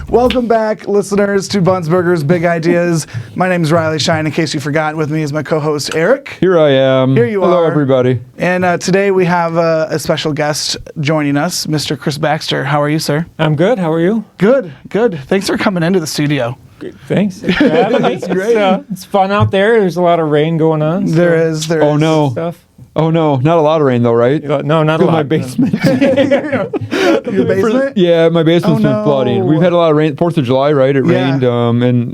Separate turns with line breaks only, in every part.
Welcome back, listeners, to Buns Burgers Big Ideas. My name is Riley Shine. In case you forgot, with me is my co-host Eric.
Here I am.
Here you are.
Hello, everybody.
And today we have a special guest joining us, Mr. Chris Baxter. How are you, sir?
I'm good. How are you?
Good, good. Thanks for coming into the studio.
Thanks. It's
great.
It's fun out there. There's a lot of rain going on. So
There is.
Oh, no.
Stuff.
Oh, no. Not a lot of rain, though, right?
No, not a lot.
My basement.
Your basement?
Yeah, my basement's
Oh,
been
no.
flooding. We've had a lot of rain. 4th of July, right? It
Yeah.
rained.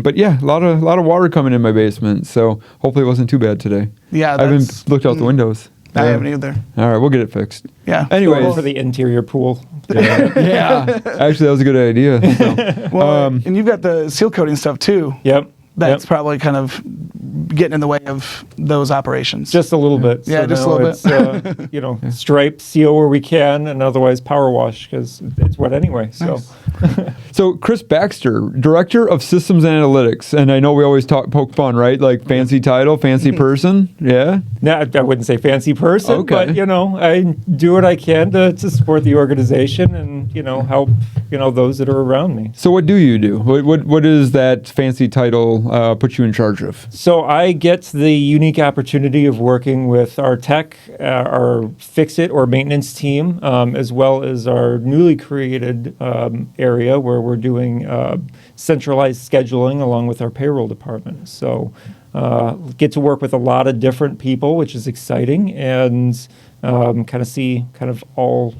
But yeah, a lot of water coming in my basement. So hopefully it wasn't too bad today.
Yeah,
I haven't looked out the windows.
I haven't either.
All right, we'll get it fixed.
Yeah.
Anyways.
For the interior pool.
Yeah. Actually, that was a good idea. So.
Well, and you've got the seal coating stuff too.
Yep.
That's probably kind of getting in the way of those operations.
Just a little bit.
Yeah, just a little
bit. It's, stripe, seal where we can, and otherwise power wash because it's wet anyway. So.
Nice.
So Chris Baxter, Director of Systems Analytics, and I know we always poke fun, right? Like fancy title, fancy person, yeah?
No, I wouldn't say fancy person,
Okay.
but, I do what I can to support the organization and, help, those that are around me.
So what do you do? What is that fancy title put you in charge of?
So I get the unique opportunity of working with our tech, our fix-it or maintenance team, as well as our newly created area where we're doing centralized scheduling along with our payroll department. So get to work with a lot of different people, which is exciting, and kind of see all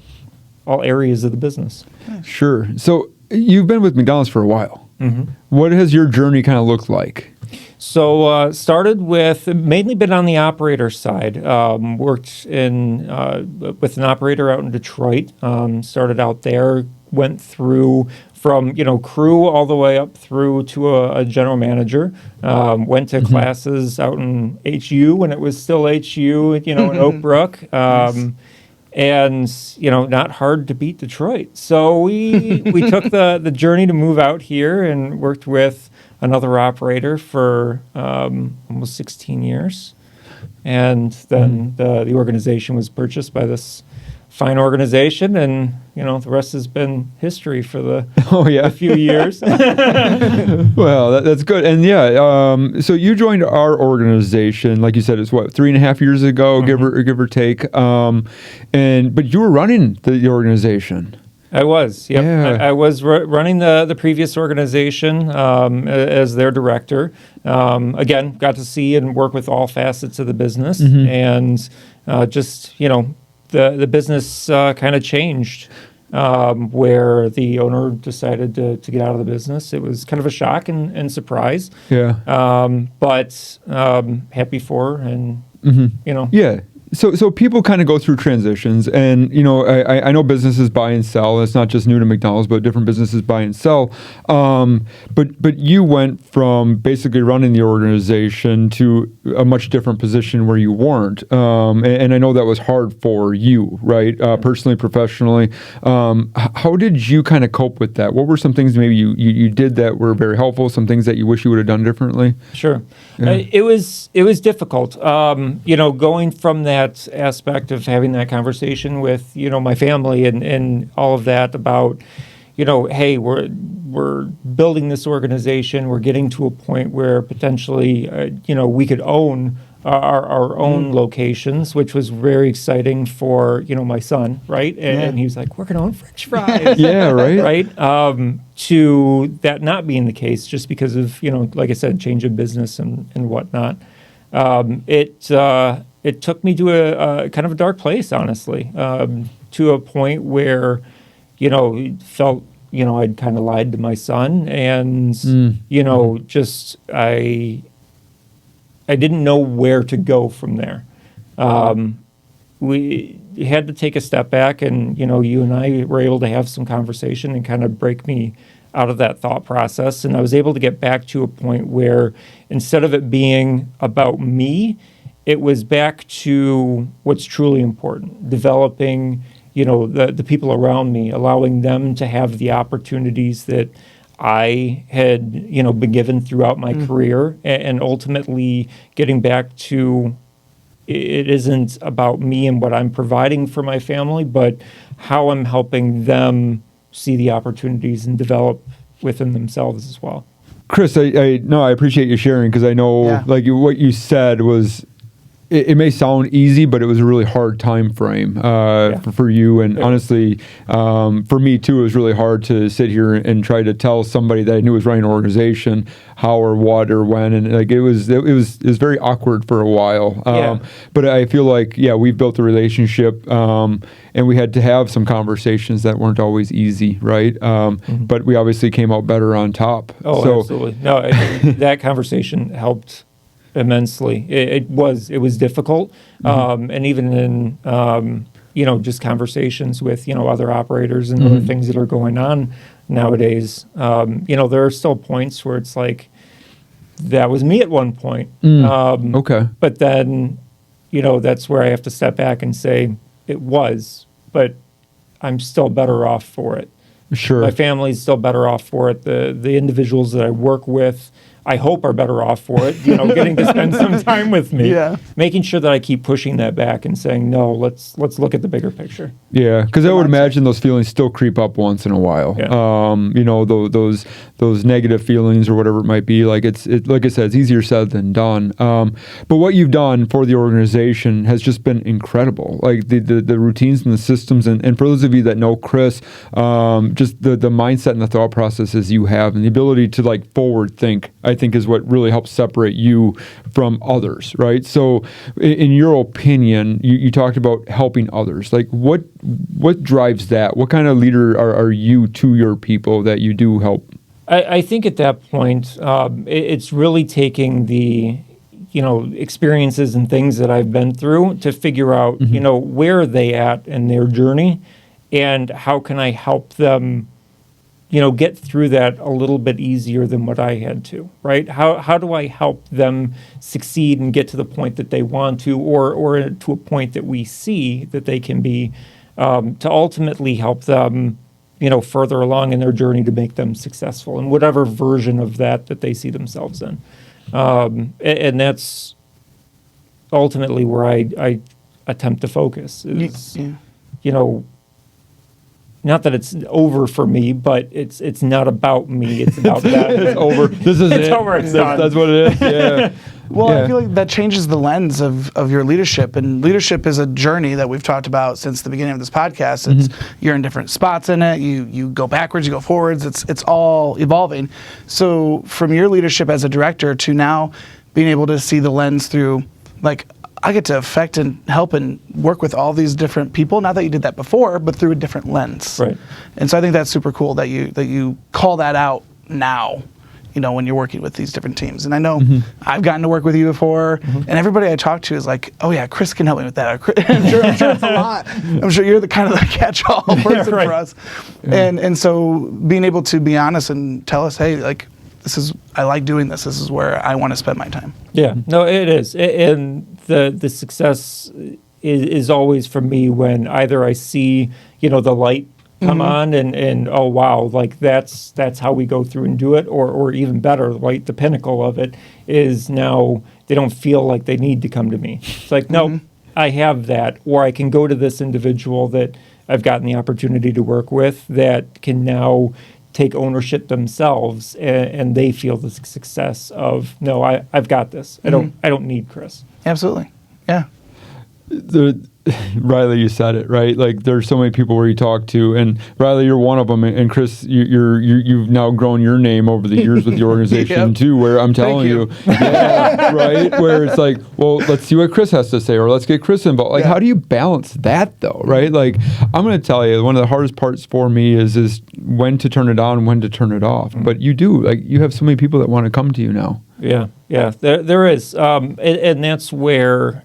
areas of the business.
Sure. So you've been with McDonald's for a while.
Mm-hmm.
What has your journey kind of looked like?
So started with, mainly been on the operator side. Worked with an operator out in Detroit. Started out there, went through from crew all the way up through to a general manager. Went to classes out in HU when it was still HU, in Oak Brook. And not hard to beat Detroit. So we took the journey to move out here and worked with another operator for almost 16 years, and then the organization was purchased by this fine organization, and the rest has been history for the few years.
Well, that's good. And so you joined our organization, like you said, it's 3.5 years ago, give or take. But you were running the organization.
I was, yep.
Yeah.
I was running the previous organization as their director. Again, got to see and work with all facets of the business, and just the business kind of changed. Where the owner decided to get out of the business. It was kind of a shock and surprise.
Yeah.
But happy for her, and
Yeah. So people kind of go through transitions, and I know businesses buy and sell. It's not just new to McDonald's, but different businesses buy and sell. But you went from basically running the organization to a much different position where you weren't, and I know that was hard for you, right? Personally, professionally. How did you kind of cope with that? What were some things maybe you did that were very helpful? Some things that you wish you would have done differently?
Sure.
Yeah.
It was difficult. Going from that aspect of having that conversation with my family and all of that about hey, we're building this organization, we're getting to a point where potentially we could own our own locations, which was very exciting for my son, right? And he was like, we're gonna own French fries.
Yeah, right.
Right. To that not being the case, just because of like I said, change of business and whatnot. It took me to a kind of a dark place, honestly, to a point where, it felt, I'd kind of lied to my son, and just I didn't know where to go from there. We had to take a step back, and you and I were able to have some conversation and kind of break me out of that thought process, and I was able to get back to a point where instead of it being about me, it was back to what's truly important, developing, the people around me, allowing them to have the opportunities that I had, been given throughout my career, and ultimately getting back to it isn't about me and what I'm providing for my family, but how I'm helping them see the opportunities and develop, within themselves as well.
Chris, I appreciate you sharing, because I know
Yeah.
like what you said was, it may sound easy, but it was a really hard time frame for you. And honestly, for me too, it was really hard to sit here and try to tell somebody that I knew was running an organization how or what or when. And like it was very awkward for a while. But I feel like, we've built a relationship, and we had to have some conversations that weren't always easy, right? But we obviously came out better on top.
Oh,
So,
absolutely. No, that conversation helped immensely. It was difficult, and even in just conversations with other operators and other things that are going on nowadays. There are still points where it's like, that was me at one point.
okay.
But then, that's where I have to step back and say, it was, but I'm still better off for it.
Sure.
My family's still better off for it. The individuals that I work with, I hope, are better off for it, getting to spend some time with me.
Yeah.
Making sure that I keep pushing that back and saying, no, let's look at the bigger picture.
Yeah, because I would imagine those feelings still creep up once in a while. Those negative feelings or whatever it might be. Like like I said, it's easier said than done. But what you've done for the organization has just been incredible. Like the routines and the systems, and for those of you that know Chris, just the mindset and the thought processes you have, and the ability to like forward think, I think is what really helps separate you from others, right? So in your opinion, you talked about helping others. Like what drives that? What kind of leader are you to your people that you do help?
I think at that point, it's really taking the experiences and things that I've been through to figure out, where are they at in their journey, and how can I help them get through that a little bit easier than what I had to, right? How do I help them succeed and get to the point that they want to, or to a point that we see that they can be, to ultimately help them, further along in their journey to make them successful in whatever version of that they see themselves in. And that's ultimately where I attempt to focus is, not that it's over for me, but it's not about me. It's about them.
It's over. This is
It's
it.
over. It's done.
That's what it is. Yeah.
Well, I feel like that changes the lens of your leadership. And leadership is a journey that we've talked about since the beginning of this podcast. It's you're in different spots in it. You go backwards, you go forwards. It's all evolving. So from your leadership as a director to now being able to see the lens through, like, I get to affect and help and work with all these different people. Not that you did that before, but through a different lens.
Right.
And so I think that's super cool that you call that out now, when you're working with these different teams. And I know I've gotten to work with you before, and everybody I talk to is like, oh yeah, Chris can help me with that. I'm sure it's a lot. I'm sure you're the kind of the catch-all person
right.
for us. Yeah. And so being able to be honest and tell us, hey, like, I like doing this. This is where I want to spend my time.
Yeah, no, it is. And the success is always for me when either I see, the light come on and oh, wow, like that's how we go through and do it. Or even better, like the pinnacle of it is now they don't feel like they need to come to me. It's like, no, I have that. Or I can go to this individual that I've gotten the opportunity to work with that can now take ownership themselves, and they feel the success of, no, I've got this. I don't need Chris.
Absolutely. Yeah.
Riley, you said it, right? Like there's so many people where you talk to, and Riley, you're one of them. And Chris, you've now grown your name over the years with the organization too. Where I'm telling you, right? Where it's like, well, let's see what Chris has to say, or let's get Chris involved. Like, how do you balance that though, right? Like, I'm going to tell you, one of the hardest parts for me is when to turn it on and when to turn it off. But you do, like, you have so many people that want to come to you now. Yeah,
there is, and that's where.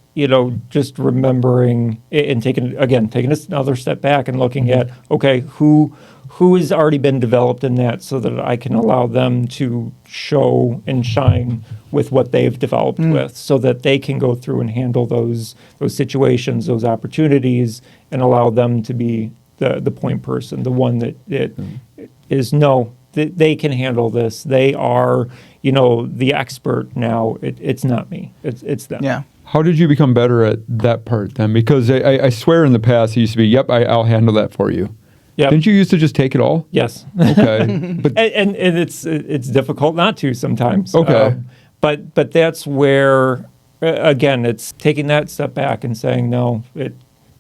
Just remembering and taking another step back and looking at, okay, who has already been developed in that so that I can allow them to show and shine with what they've developed with so that they can go through and handle those situations, those opportunities, and allow them to be the point person, the one that is, they can handle this. They are, the expert now. It's not me. It's them.
Yeah.
How did you become better at that part then? Because I swear in the past it used to be, yep, I'll handle that for you.
Yep.
Didn't you used to just take it all?
Yes.
Okay. But
and it's difficult not to sometimes.
Okay.
But that's where again it's taking that step back and saying no,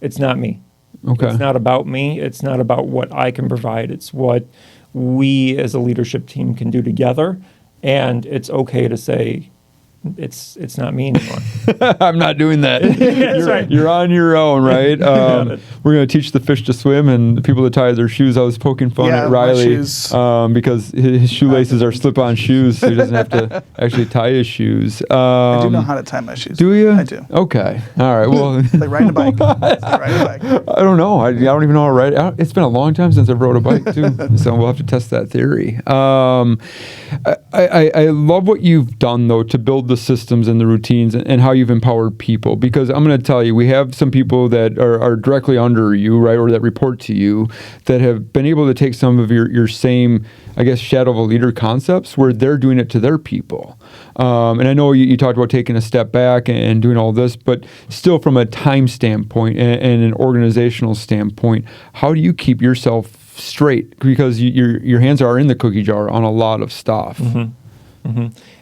it's not me.
okay.
It's not about me. It's not about what I can provide. It's what we as a leadership team can do together. And it's okay to say it's not me anymore.
I'm not doing that.
That's right.
You're on your own, right?
Got it.
We're going to teach the fish to swim and the people to tie their shoes. I was poking fun
Yeah,
at
my
Riley
shoes.
because his shoelaces are slip-on shoes, so he doesn't have to actually tie his shoes.
I do know how to tie my shoes.
Do you?
I do.
Okay. All right. Well,
Like riding a bike. It's like riding a bike.
I don't know. I don't even know how to ride. It's been a long time since I've rode a bike too, so we'll have to test that theory. I love what you've done though to build the systems and the routines and how you've empowered people, because I'm going to tell you, we have some people that are directly under you, right, or that report to you, that have been able to take some of your same, I guess, shadow of a leader concepts where they're doing it to their people. And I know you talked about taking a step back and doing all this, but still from a time standpoint and an organizational standpoint, how do you keep yourself straight? Because your hands are in the cookie jar on a lot of stuff.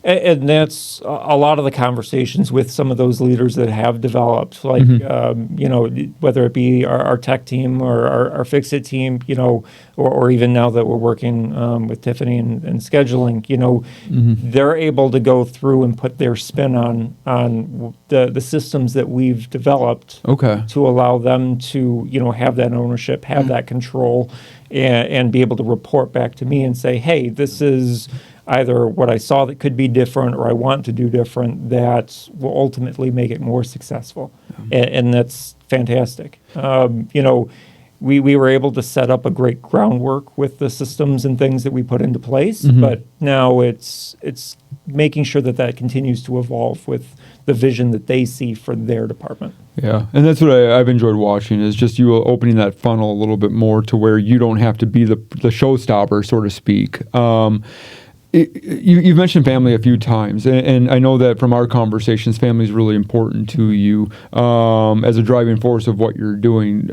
And that's a lot of the conversations with some of those leaders that have developed, like, whether it be our tech team or our Fix-It team, or even now that we're working with Tiffany and scheduling, they're able to go through and put their spin on the systems that we've developed
Okay.
to allow them to, have that ownership, have that control, and be able to report back to me and say, hey, this is either what I saw that could be different or I want to do different that will ultimately make it more successful. And that's fantastic. We were able to set up a great groundwork with the systems and things that we put into place, but now it's making sure that continues to evolve with the vision that they see for their department.
Yeah, and that's what I've enjoyed watching, is just you opening that funnel a little bit more to where you don't have to be the showstopper, so to speak. You've mentioned family a few times, and I know that from our conversations, family is really important to you as a driving force of what you're doing.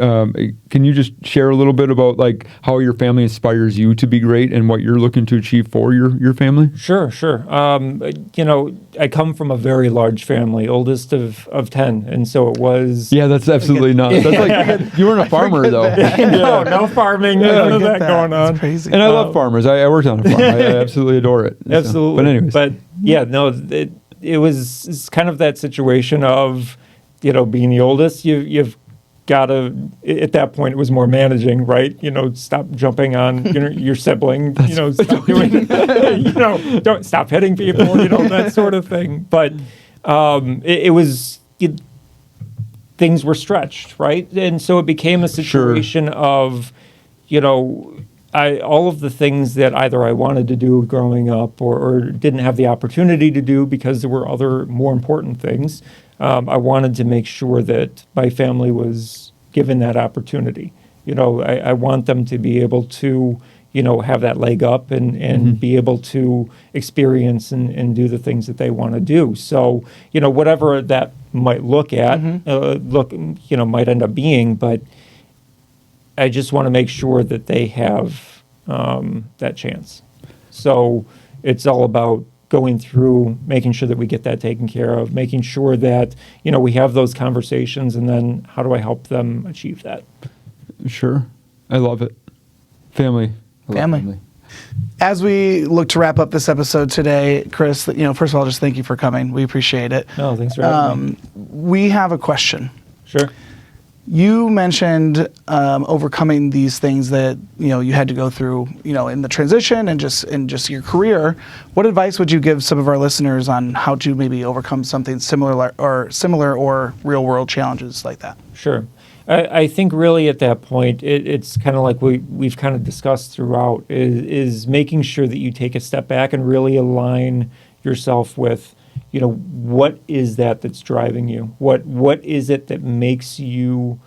Can you just share a little bit about like how your family inspires you to be great and what you're looking to achieve for your family?
Sure. I come from a very large family, oldest of 10, and so it was.
Yeah, that's absolutely not. That's like you weren't a farmer though.
No farming, none of that going on.
It's crazy.
And I love farmers. I worked on a farm. I absolutely adore it.
Absolutely.
But anyways.
But yeah, no, it's kind of that situation of, being the oldest, you've got to, at that point, it was more managing, right? Stop jumping on your sibling, stop doing, don't stop hitting people, that sort of thing. But things were stretched, right? And so it became a situation of, all of the things that either I wanted to do growing up or didn't have the opportunity to do because there were other more important things, I wanted to make sure that my family was given that opportunity. I want them to be able to, have that leg up and be able to experience and do the things that they want to do. So, whatever that might might end up being, but I just want to make sure that they have that chance. So it's all about going through, making sure that we get that taken care of, making sure that, we have those conversations, and then how do I help them achieve that?
Sure. I love it. Family. I love
Family. As we look to wrap up this episode today, Chris, first of all, just thank you for coming. We appreciate it.
No, thanks for having me.
We have a question.
Sure.
You mentioned overcoming these things that you had to go through, in the transition and just your career. What advice would you give some of our listeners on how to maybe overcome something similar or real world challenges like that?
Sure. I think really at that point, it's kind of like we've kind of discussed throughout is making sure that you take a step back and really align yourself with, what is that's driving you? What is it that makes you,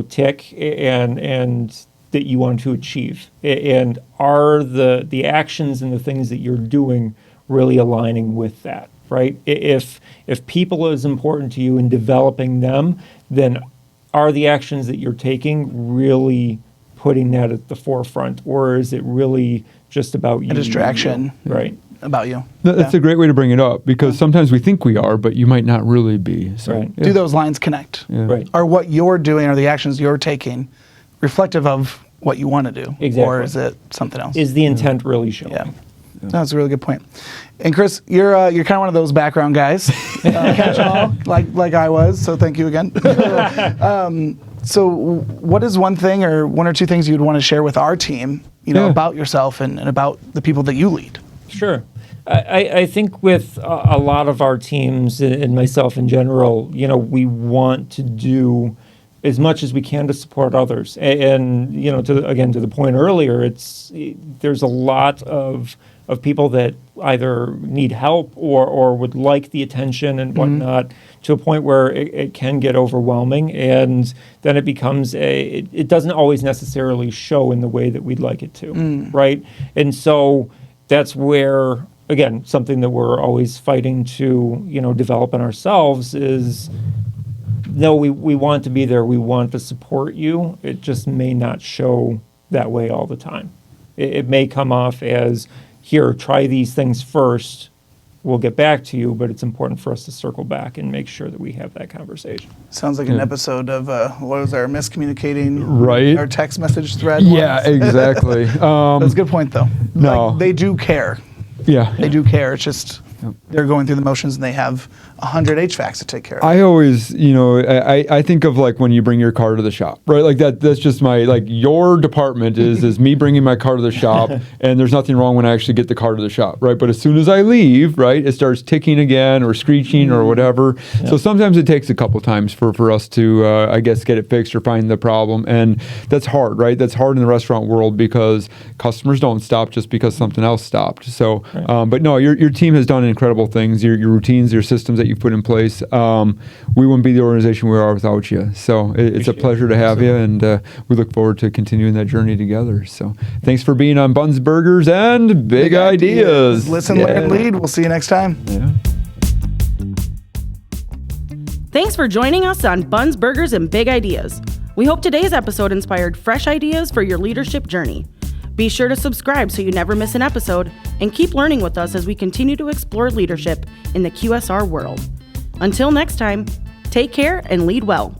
tick and that you want to achieve? And are the actions and the things that you're doing really aligning with that, right? If people is important to you and developing them, then are the actions that you're taking really putting that at the forefront, or is it really just about you?
A distraction.
Right.
About you.
That's a great way to bring it up, because sometimes we think we are, but you might not really be. So,
Right.
Do those lines connect?
Yeah.
Right.
Are what you're doing or the actions you're taking reflective of what you want to do?
Exactly.
Or is it something else?
Is the intent really showing?
Yeah. That's a really good point. And Chris, you're kind of one of those background guys, catch all, like I was. So thank you again. So what is one thing or one or two things you'd want to share with our team, about yourself and about the people that you lead?
Sure. I think with a lot of our teams and myself in general, we want to do as much as we can to support others. And to the point earlier, there's a lot of people that either need help or would like the attention and whatnot, to a point where it can get overwhelming, and then it becomes it doesn't always necessarily show in the way that we'd like it to, right? And so that's where, again, something that we're always fighting to develop in ourselves is, no, we want to be there, we want to support you. It just may not show that way all the time. It may come off as, here, try these things first, we'll get back to you, but it's important for us to circle back and make sure that we have that conversation.
Sounds like an episode of what was our miscommunicating,
Right.
Our text message thread.
Yeah,
was.
exactly.
That's a good point, though.
No.
Like, they do care.
Yeah.
They do care. It's just they're going through the motions and they have 100 HVACs to take care of.
I always, I think of like when you bring your car to the shop, right? Like that's just your department is me bringing my car to the shop, and there's nothing wrong when I actually get the car to the shop, right? But as soon as I leave, right, it starts ticking again or screeching or whatever. Yeah. So sometimes it takes a couple times for us to, I guess, get it fixed or find the problem. And that's hard, right? That's hard in the restaurant world because customers don't stop just because something else stopped. So, right. But no, your team has done incredible things. Your routines, your systems that you've put in place. We wouldn't be the organization we are without you. So it's a pleasure to have you, and we look forward to continuing that journey together. So thanks for being on Buns, Burgers, and Big Ideas.
Listen, learn, lead. We'll see you next time.
Yeah.
Thanks for joining us on Buns, Burgers, and Big Ideas. We hope today's episode inspired fresh ideas for your leadership journey. Be sure to subscribe so you never miss an episode, and keep learning with us as we continue to explore leadership in the QSR world. Until next time, take care and lead well.